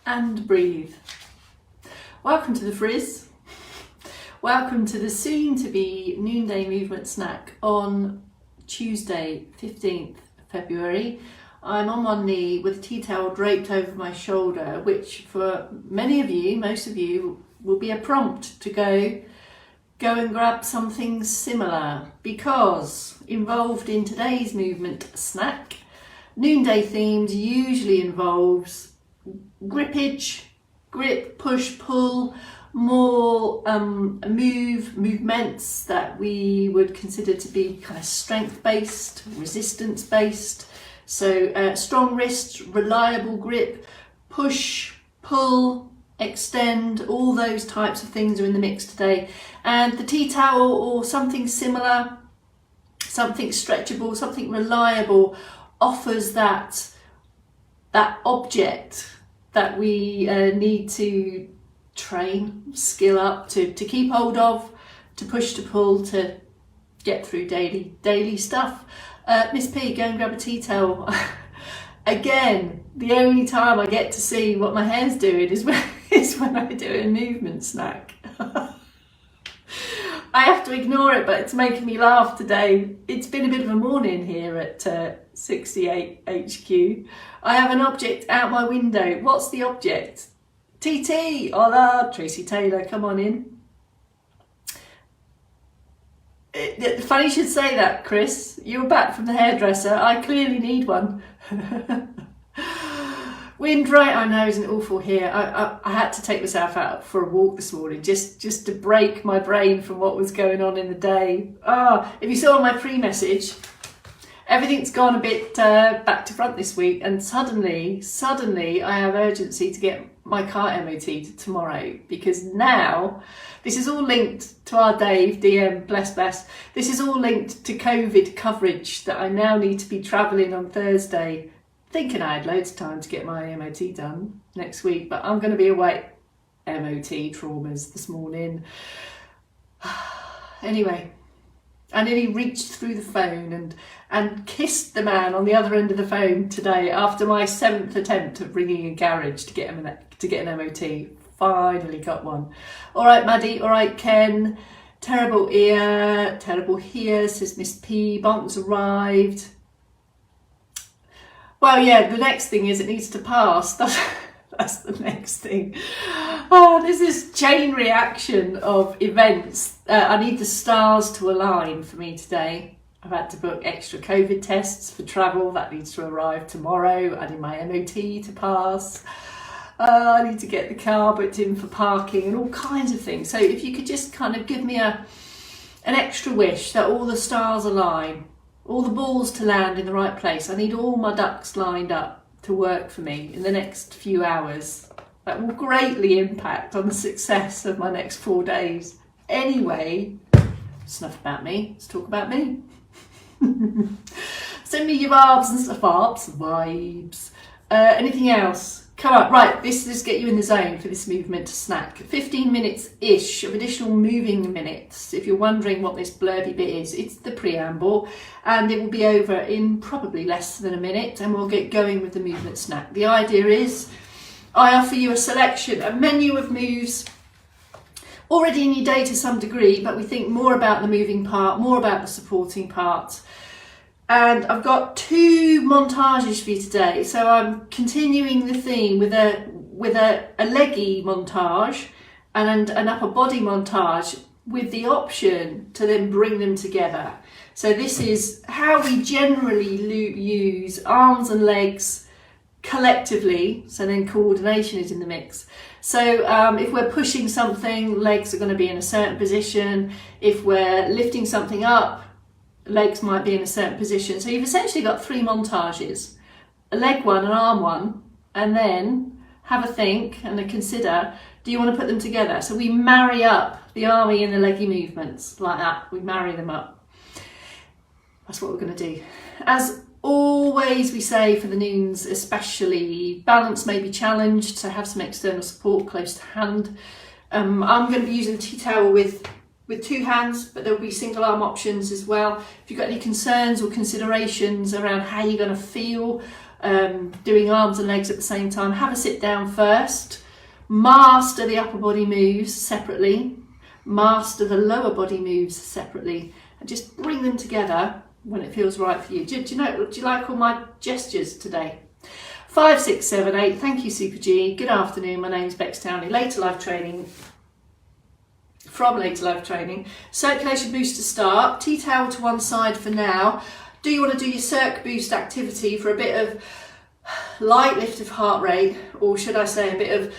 and breathe. Welcome to the Frizz. Welcome to the soon-to-be noonday movement snack on Tuesday, 15th February. I'm on one knee with a tea towel draped over my shoulder, which for many of you, most of you, will be a prompt to go and grab something similar, because involved in today's movement snack, noonday themes usually involves grippage, grip, push, pull, more movements that we would consider to be kind of strength-based, resistance-based. So strong wrists, reliable grip, push, pull, extend, all those types of things are in the mix today. And the tea towel or something similar, something stretchable, something reliable, offers that object that we need to train, skill up, to keep hold of, to push, to pull, to get through daily stuff. Miss P, go and grab a tea towel. Again, the only time I get to see what my hair's doing is when I do a movement snack. I have to ignore it, but it's making me laugh today. It's been a bit of a morning here at 68 HQ. I have an object out my window. What's the object? TT! Hola, Tracy Taylor, come on in. Funny you should say that, Chris. You're back from the hairdresser. I clearly need one. Wind right, I know, isn't awful here. I had to take myself out for a walk this morning just to break my brain from what was going on in the day. If you saw my pre-message, everything's gone a bit back to front this week, and suddenly I have urgency to get my car MOT tomorrow, because now this is all linked to our Dave DM, bless. This is all linked to COVID coverage that I now need to be travelling on Thursday. Thinking I had loads of time to get my MOT done next week, but I'm going to be away. MOT traumas this morning. Anyway, I nearly reached through the phone and kissed the man on the other end of the phone today after my 7th attempt at ringing a garage to get an MOT. Finally got one. All right, Maddie. All right, Ken. Terrible ear. Terrible here, says Miss P. Bonk's arrived. Well, yeah, the next thing is it needs to pass. That's the next thing. There's this chain reaction of events. I need the stars to align for me today. I've had to book extra COVID tests for travel. That needs to arrive tomorrow. I need my MOT to pass. I need to get the car booked in for parking and all kinds of things. So if you could just kind of give me an extra wish that all the stars align, all the balls to land in the right place. I need all my ducks lined up to work for me in the next few hours. That will greatly impact on the success of my next 4 days. Anyway, it's enough about me. Let's talk about me. Send me your vibes. Anything else? Come on, right, this get you in the zone for this movement snack. 15 minutes-ish of additional moving minutes. If you're wondering what this blurby bit is, it's the preamble, and it will be over in probably less than a minute, and we'll get going with the movement snack. The idea is I offer you a selection, a menu of moves already in your day to some degree, but we think more about the moving part, more about the supporting part. And I've got 2 montages for you today. So I'm continuing the theme with a leggy montage and an upper body montage, with the option to then bring them together. So this is how we generally use arms and legs collectively. So then coordination is in the mix. So if we're pushing something, legs are going to be in a certain position. If we're lifting something up, legs might be in a certain position. So you've essentially got 3 montages, a leg one, an arm one, and then have a think and a consider, do you want to put them together? So we marry up the army and the leggy movements like that. We marry them up. That's what we're going to do. As always, we say for the noons especially, balance may be challenged, so have some external support close to hand. I'm going to be using the tea towel with 2 hands, but there will be single arm options as well. If you've got any concerns or considerations around how you're going to feel doing arms and legs at the same time, have a sit down first, master the upper body moves separately, master the lower body moves separately, and just bring them together when it feels right for you. Do you like all my gestures today? 5, 6, 7, 8. Thank you, Super G. Good afternoon. My name's Bex Townley. Later Life Training. From Later Life Training. Circulation boost to start. Tea towel to one side for now. Do you want to do your circ boost activity for a bit of light lift of heart rate, or should I say a bit of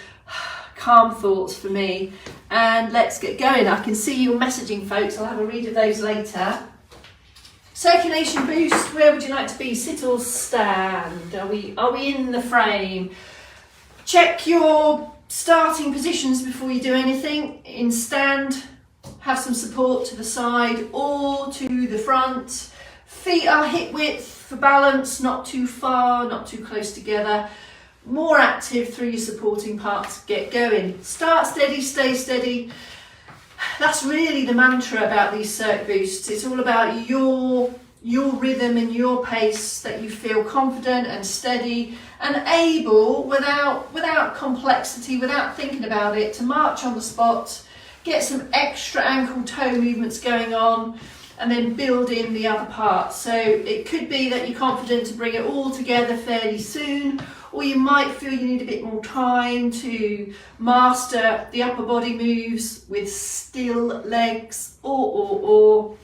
calm thoughts for me? And let's get going. I can see your messaging, folks. I'll have a read of those later. Circulation boost, where would you like to be? Sit or stand? Are we in the frame? Check your starting positions before you do anything. In stand, have some support to the side or to the front. Feet are hip width for balance, not too far, not too close together. More active through your supporting parts. Get going. Start steady, stay steady. That's really the mantra about these circ boosts. It's all about your rhythm and your pace, that you feel confident and steady and able, without complexity, without thinking about it, to march on the spot, get some extra ankle toe movements going on, and then build in the other parts. So it could be that you're confident to bring it all together fairly soon, or you might feel you need a bit more time to master the upper body moves with still legs, or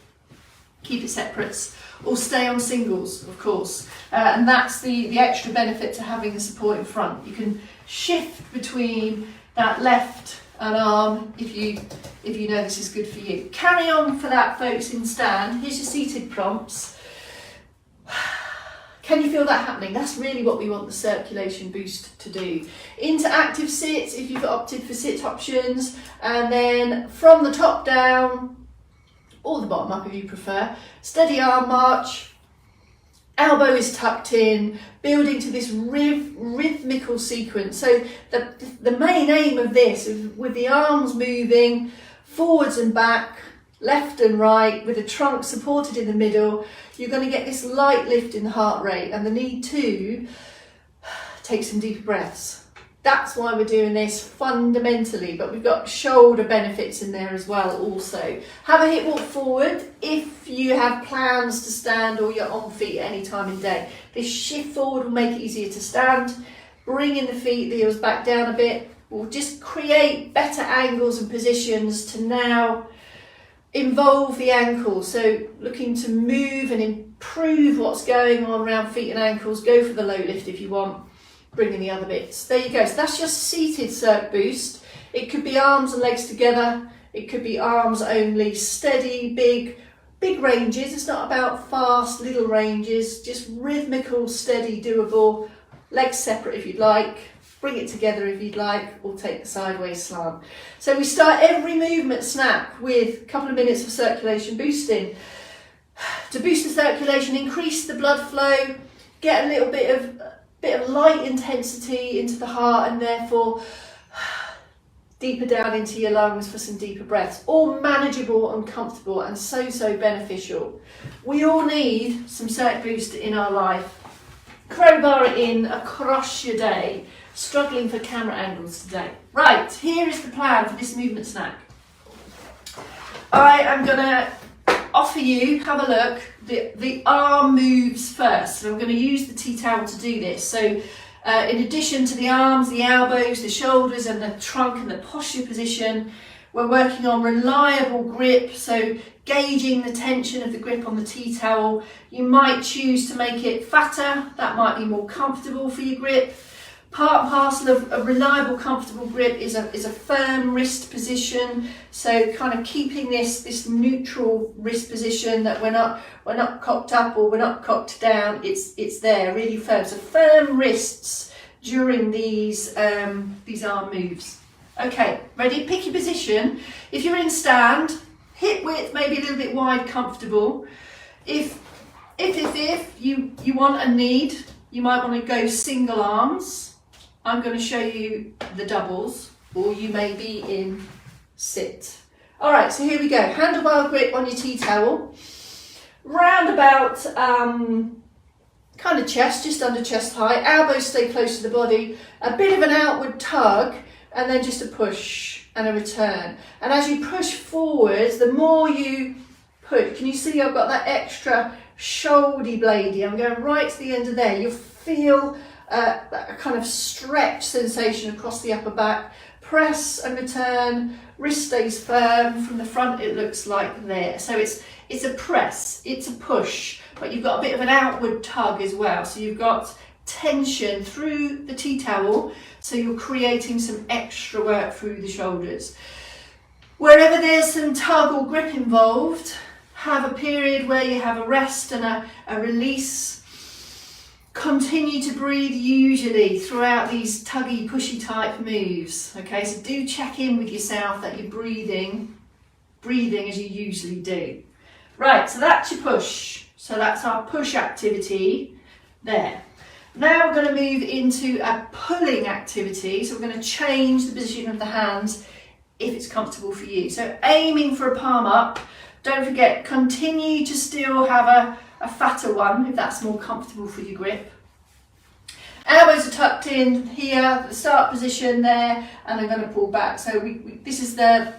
keep it separates, or stay on singles, of course. And that's the extra benefit to having the support in front. You can shift between that left and arm if you know this is good for you. Carry on for that, folks, in stand. Here's your seated prompts. Can you feel that happening? That's really what we want the circulation boost to do. Into active sits, if you've opted for sit options, and then from the top down, or the bottom up if you prefer, steady arm march, elbow is tucked in, building to this rhythmical sequence. So the main aim of this is with the arms moving forwards and back, left and right, with the trunk supported in the middle, you're going to get this light lift in the heart rate and the need to take some deeper breaths. That's why we're doing this fundamentally, but we've got shoulder benefits in there as well also. Have a hip walk forward if you have plans to stand or you're on feet at any time of day. This shift forward will make it easier to stand. Bringing the feet, the heels back down a bit, will just create better angles and positions to now involve the ankles. So looking to move and improve what's going on around feet and ankles. Go for the low lift if you want. Bring in the other bits. There you go. So that's just seated circ boost. It could be arms and legs together. It could be arms only. Steady, big ranges. It's not about fast little ranges. Just rhythmical, steady, doable. Legs separate if you'd like. Bring it together if you'd like, or take the sideways slant. So we start every movement snap with a couple of minutes of circulation boosting. To boost the circulation, increase the blood flow, get a little bit of light intensity into the heart, and therefore deeper down into your lungs for some deeper breaths. All manageable and comfortable and so beneficial. We all need some circ boost in our life. Crowbar it in across your day. Struggling for camera angles today. Right, here is the plan for this movement snack. I am going to offer you, have a look, the arm moves first. So I'm going to use the tea towel to do this. So in addition to the arms, the elbows, the shoulders and the trunk and the posture position, we're working on reliable grip. So gauging the tension of the grip on the tea towel. You might choose to make it fatter. That might be more comfortable for your grip. Part and parcel of a reliable, comfortable grip is a firm wrist position. So kind of keeping this neutral wrist position, that we're not cocked up or we're not cocked down. It's there, really firm. So firm wrists during these arm moves. Okay, ready? Pick your position. If you're in stand, hip width maybe a little bit wide, comfortable. If you want and need, you might want to go single arms. I'm going to show you the doubles, or you may be in sit. All right, so here we go. Handlebar grip on your tea towel. Round about kind of chest, just under chest height, elbows stay close to the body, a bit of an outward tug, and then just a push and a return. And as you push forwards, the more you push, can you see I've got that extra shoulder bladey? I'm going right to the end of there. You'll feel that kind of stretch sensation across the upper back. Press and return, wrist stays firm. From the front it looks like there. So it's a press, it's a push, but you've got a bit of an outward tug as well. So you've got tension through the tea towel, so you're creating some extra work through the shoulders. Wherever there's some tug or grip involved, have a period where you have a rest and a release. Continue to breathe usually throughout these tuggy, pushy type moves. Okay, so do check in with yourself that you're breathing as you usually do. Right, so that's your push. So that's our push activity there. Now we're going to move into a pulling activity. So we're going to change the position of the hands if it's comfortable for you. So aiming for a palm up. Don't forget, continue to still have a fatter one if that's more comfortable for your grip. Elbows are tucked in here, the start position there, and I'm going to pull back. So this is the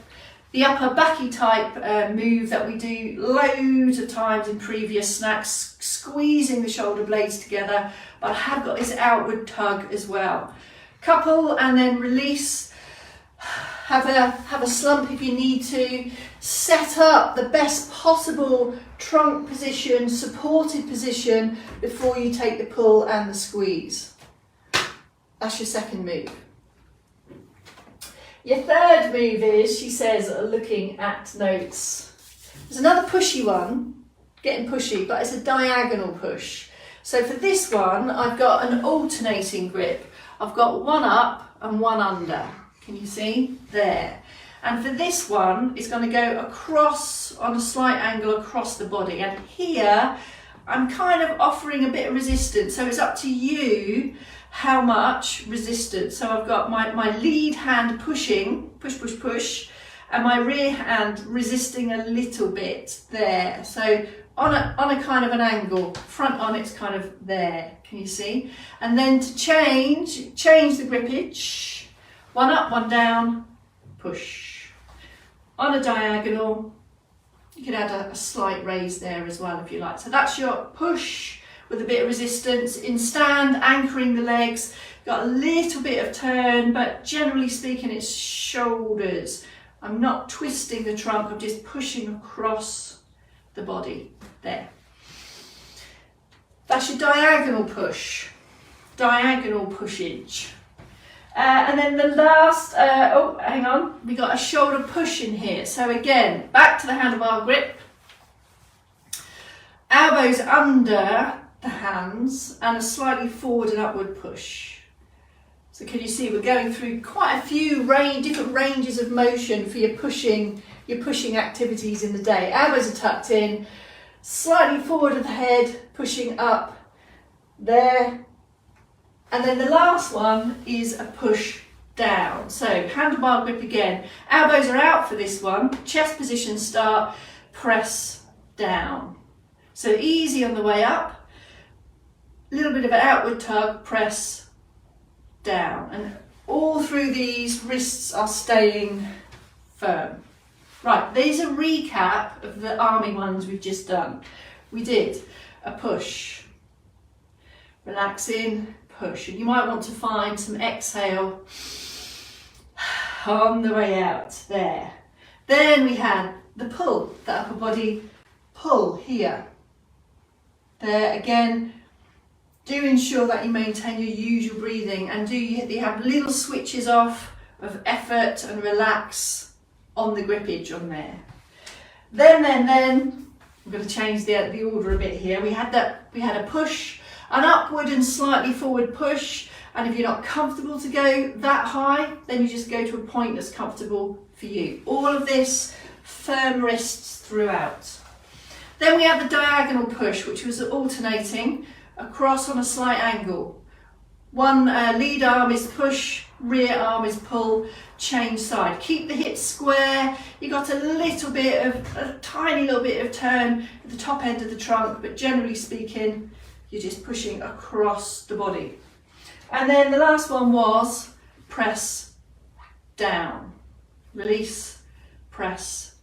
upper backy type move that we do loads of times in previous snacks, squeezing the shoulder blades together, but I have got this outward tug as well. Couple and then release. Have a slump if you need to. Set up the best possible trunk position, supported position before you take the pull and the squeeze. That's your second move. Your third move is, she says, looking at notes. There's another pushy one, getting pushy, but it's a diagonal push. So for this one, I've got an alternating grip. I've got one up and one under. Can you see? There. And for this one, it's going to go across on a slight angle across the body. And here, I'm kind of offering a bit of resistance. So it's up to you how much resistance. So I've got my lead hand pushing, push, push, push, and my rear hand resisting a little bit there. So on a kind of an angle, front on it's kind of there. Can you see? And then to change the grippage, one up, one down, push. On a diagonal, you can add a slight raise there as well if you like. So that's your push with a bit of resistance. In stand, anchoring the legs, got a little bit of turn, but generally speaking it's shoulders. I'm not twisting the trunk, I'm just pushing across the body there. That's your diagonal push, diagonal pushage. And then the last, hang on, we got a shoulder push in here. So again, back to the handlebar grip, elbows under the hands and a slightly forward and upward push. So can you see we're going through quite a few different ranges of motion for your pushing activities in the day. Elbows are tucked in, slightly forward of the head, pushing up there. And then the last one is a push down. So handlebar grip again. Elbows are out for this one. Chest position start, press down. So easy on the way up. A little bit of an outward tug, press down. And all through these, wrists are staying firm. Right, there's a recap of the army ones we've just done. We did a push, relax in, push, and you might want to find some exhale on the way out there. Then we had the pull, the upper body pull here. There again, do ensure that you maintain your usual breathing and do you have little switches off of effort and relax on the grippage on there. Then we're going to change the order a bit here. We had a push, an upward and slightly forward push, and if you're not comfortable to go that high, then you just go to a point that's comfortable for you. All of this, firm wrists throughout. Then we had the diagonal push, which was alternating across on a slight angle. One lead arm is push, rear arm is pull, change side. Keep the hips square. You got a tiny little bit of turn at the top end of the trunk, but generally speaking, You're just pushing across the body. And then the last one was press down. Release, press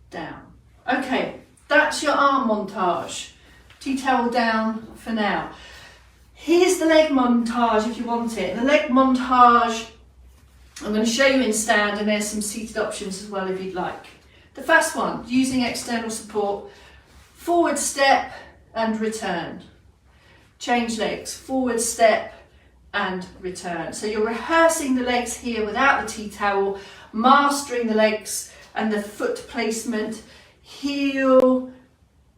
down. Okay, that's your arm montage. Tea towel down for now. Here's the leg montage if you want it. The leg montage, I'm going to show you in stand, and there's some seated options as well if you'd like. The first one, using external support, forward step and return. Change legs, forward step and return. So you're rehearsing the legs here without the tea towel, mastering the legs and the foot placement, heel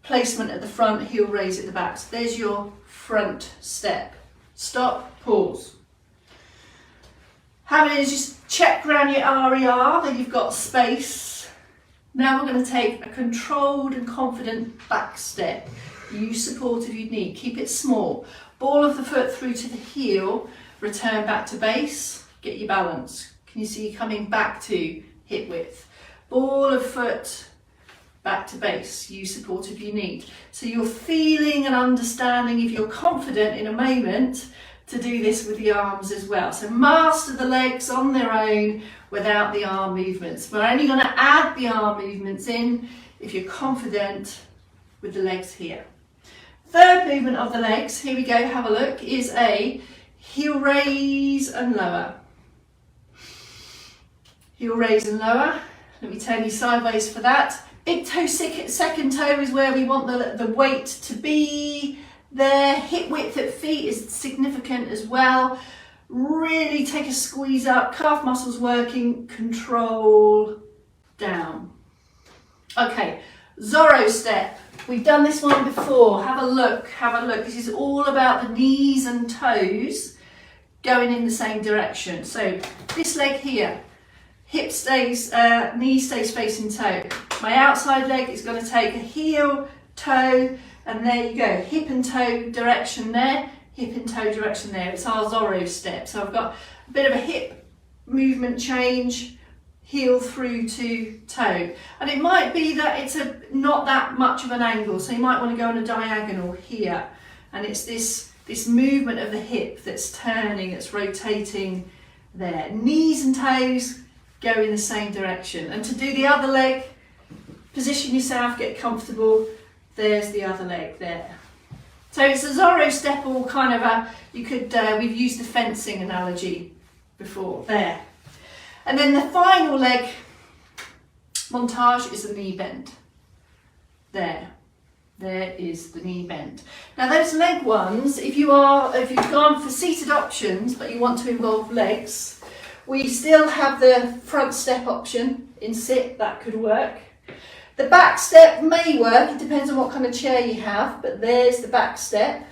placement at the front, heel raise at the back. So there's your front step. Stop, pause. How many is just check around your RER that you've got space. Now we're going to take a controlled and confident back step. Use support if you need. Keep it small. Ball of the foot through to the heel. Return back to base. Get your balance. Can you see coming back to hip width? Ball of foot back to base. Use support if you need. So you're feeling and understanding, if you're confident in a moment, to do this with the arms as well. So master the legs on their own without the arm movements. We're only going to add the arm movements in if you're confident with the legs here. Third movement of the legs, here we go, have a look, is a heel raise and lower. Heel raise and lower. Let me turn you sideways for that. Big toe, second toe is where we want the weight to be. There, hip width at feet is significant as well. Really take a squeeze up, calf muscles working, control, down. Okay, Zorro Step. We've done this one before. Have a look, have a look. This is all about the knees and toes going in the same direction. So this leg here, hip stays, knee stays facing toe. My outside leg is going to take a heel, toe, and there you go. Hip and toe direction there, hip and toe direction there. It's our Zorro Step. So I've got a bit of a hip movement change, heel through to toe. And it might be that it's not that much of an angle, so you might want to go on a diagonal here. And it's this movement of the hip that's turning, that's rotating there. Knees and toes go in the same direction. And to do the other leg, position yourself, get comfortable. There's the other leg there. So it's a Zorro Step, or kind of a, we've used the fencing analogy before, there. And then the final leg montage is the knee bend. There is the knee bend. Now those leg ones, if you've gone for seated options but you want to involve legs, we still have the front step option in sit, that could work. The back step may work, it depends on what kind of chair you have, but there's the back step,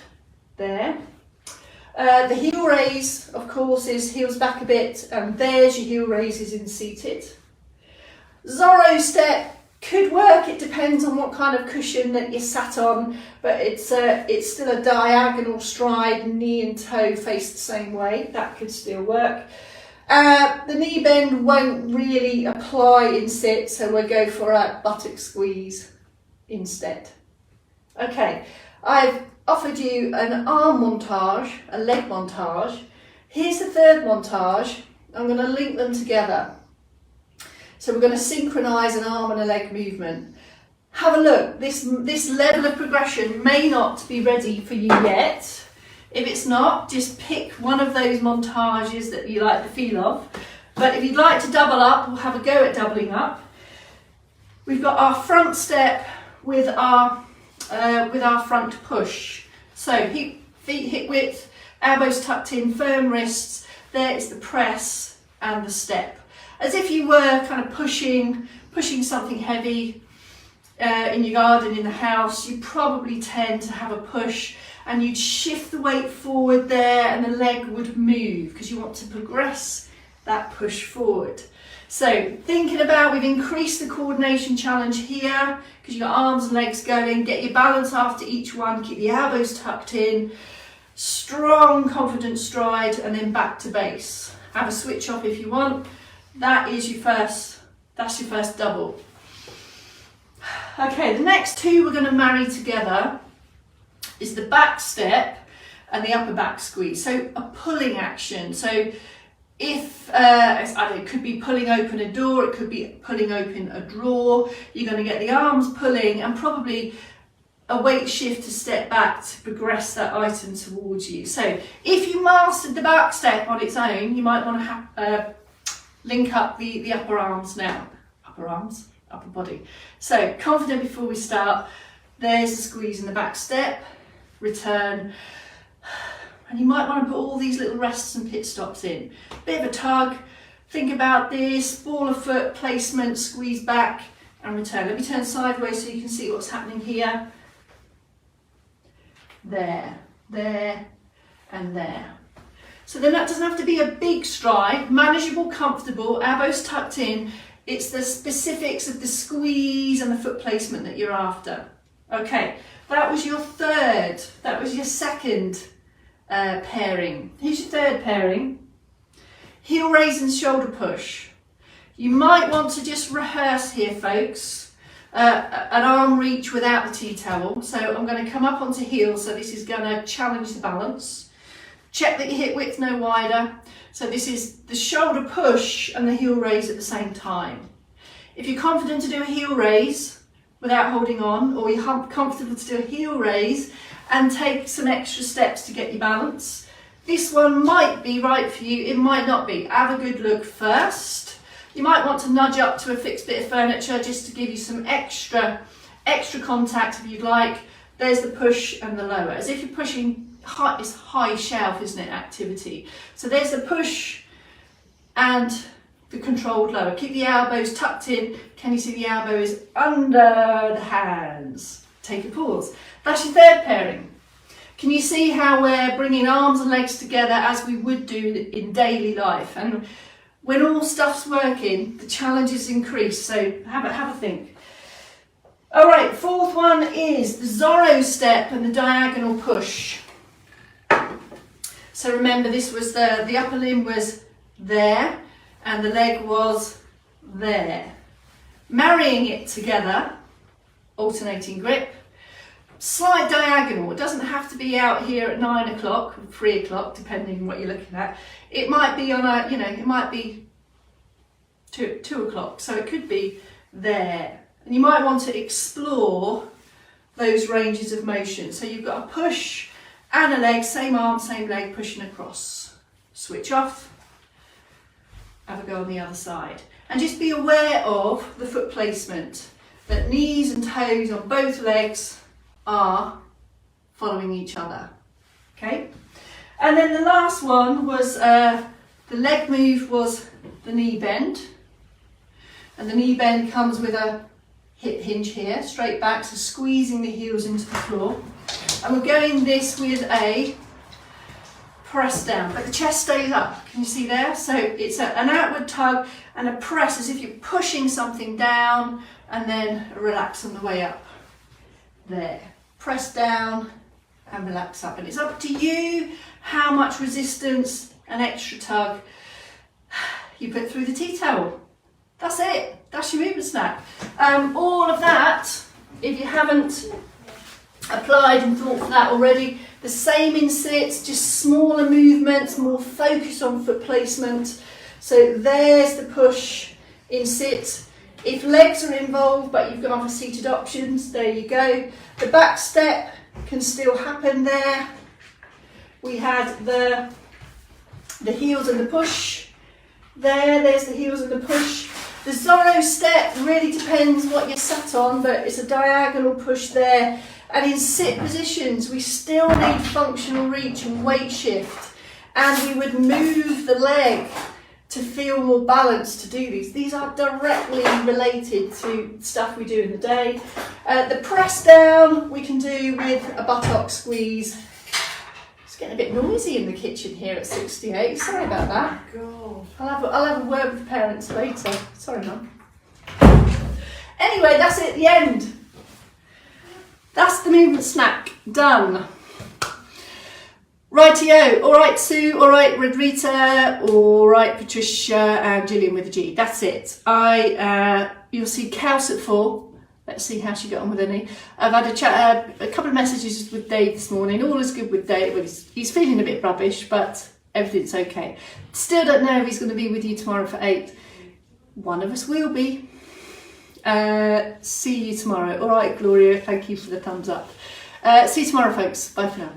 there. The heel raise, of course, is heels back a bit, and there's your heel raises in seated. Zorro Step could work, it depends on what kind of cushion that you're sat on, but it's still a diagonal stride, knee and toe face the same way, that could still work. The knee bend won't really apply in sit, so we'll go for a buttock squeeze instead. Okay, I've offered you an arm montage, a leg montage. Here's the third montage. I'm going to link them together. So we're going to synchronise an arm and a leg movement. Have a look. This level of progression may not be ready for you yet. If it's not, just pick one of those montages that you like the feel of. But if you'd like to double up, we'll have a go at doubling up. We've got our front step with our front push. So feet hip width, elbows tucked in, firm wrists. There is the press and the step. As if you were kind of pushing something heavy in your garden, in the house. You probably tend to have a push, and you'd shift the weight forward there, and the leg would move because you want to progress that push forward. So thinking about, we've increased the coordination challenge here because you've got arms and legs going. Get your balance after each one, keep the elbows tucked in, strong confident stride, and then back to base. Have a switch off if you want. That's your first double. Okay, the next two we're going to marry together. is the back step and the upper back squeeze. So a pulling action. So if, I don't know, it could be pulling open a door, it could be pulling open a drawer, you're going to get the arms pulling and probably a weight shift to step back to progress that item towards you. So if you mastered the back step on its own, you might want to link up the upper arms now. Upper arms, upper body. So confident before we start. There's the squeeze in the back step, return. And you might want to put all these little rests and pit stops in. Bit of a tug, think about this, ball of foot placement, squeeze back and return. Let me turn sideways so you can see what's happening here. There, there, and there. So then that doesn't have to be a big stride, manageable, comfortable, elbows tucked in. It's the specifics of the squeeze and the foot placement that you're after. Okay, that was your third, that was your second pairing. Here's your third pairing. Heel raise and shoulder push. You might want to just rehearse here, folks. An arm reach without the tea towel. So I'm going to come up onto heels, so this is going to challenge the balance. Check that your hip width no wider. So this is the shoulder push and the heel raise at the same time. If you're confident to do a heel raise without holding on, or you're comfortable to do a heel raise and take some extra steps to get your balance, this one might be right for you, it might not be. Have a good look first. You might want to nudge up to a fixed bit of furniture just to give you some extra contact if you'd like. There's the push and the lower, as if you're pushing high, it's high shelf, isn't it, activity. So there's the push and the controlled lower. Keep the elbows tucked in. Can you see the elbow is under the hands? Take a pause. That's your third pairing. Can you see how we're bringing arms and legs together as we would do in daily life? And when all stuff's working, the challenges increase. So have a think. All right, fourth one is the Zorro Step and the diagonal push. So remember, this was the upper limb was there and the leg was there. Marrying it together, alternating grip, slight diagonal. It doesn't have to be out here at 9 o'clock or 3 o'clock, depending on what you're looking at. It might be on a, it might be 2 o'clock. So it could be there. And you might want to explore those ranges of motion. So you've got a push and a leg, same arm, same leg, pushing across. Switch off. Have a go on the other side. And just be aware of the foot placement, that knees and toes on both legs are following each other. Okay? And then the last one was the leg move was the knee bend. And the knee bend comes with a hip hinge here, straight back, so squeezing the heels into the floor. And we're going this with a press down, but the chest stays up. Can you see there? So it's an outward tug and a press as if you're pushing something down, and then relax on the way up. There. Press down and relax up. And it's up to you how much resistance and extra tug you put through the tea towel. That's it. That's your movement snack. All of that, if you haven't applied and thought for that already, the same in sits, just smaller movements, more focus on foot placement. So there's the push in sit. If legs are involved but you've gone for seated options, there you go. The back step can still happen there. We had the heels and the push. There's the heels and the push. The Zorro Step really depends what you're sat on, but it's a diagonal push there. And in sit positions, we still need functional reach and weight shift. And we would move the leg to feel more balanced to do these. These are directly related to stuff we do in the day. The press down we can do with a buttock squeeze. It's getting a bit noisy in the kitchen here at 68. Sorry about that. God. I'll have a word with parents later. Sorry, Mum. Anyway, that's it, the end. That's the movement snack done. Rightio. All right, Sue. All right, Rodrita. All right, Patricia and Gillian with a G. That's it. You'll see Kels at 4. Let's see how she got on with her knee. I've had a couple of messages with Dave this morning. All is good with Dave. Well, he's feeling a bit rubbish, but everything's okay. Still don't know if he's going to be with you tomorrow for 8. One of us will be. See you tomorrow. All right, Gloria, thank you for the thumbs up. See you tomorrow, folks. Bye for now.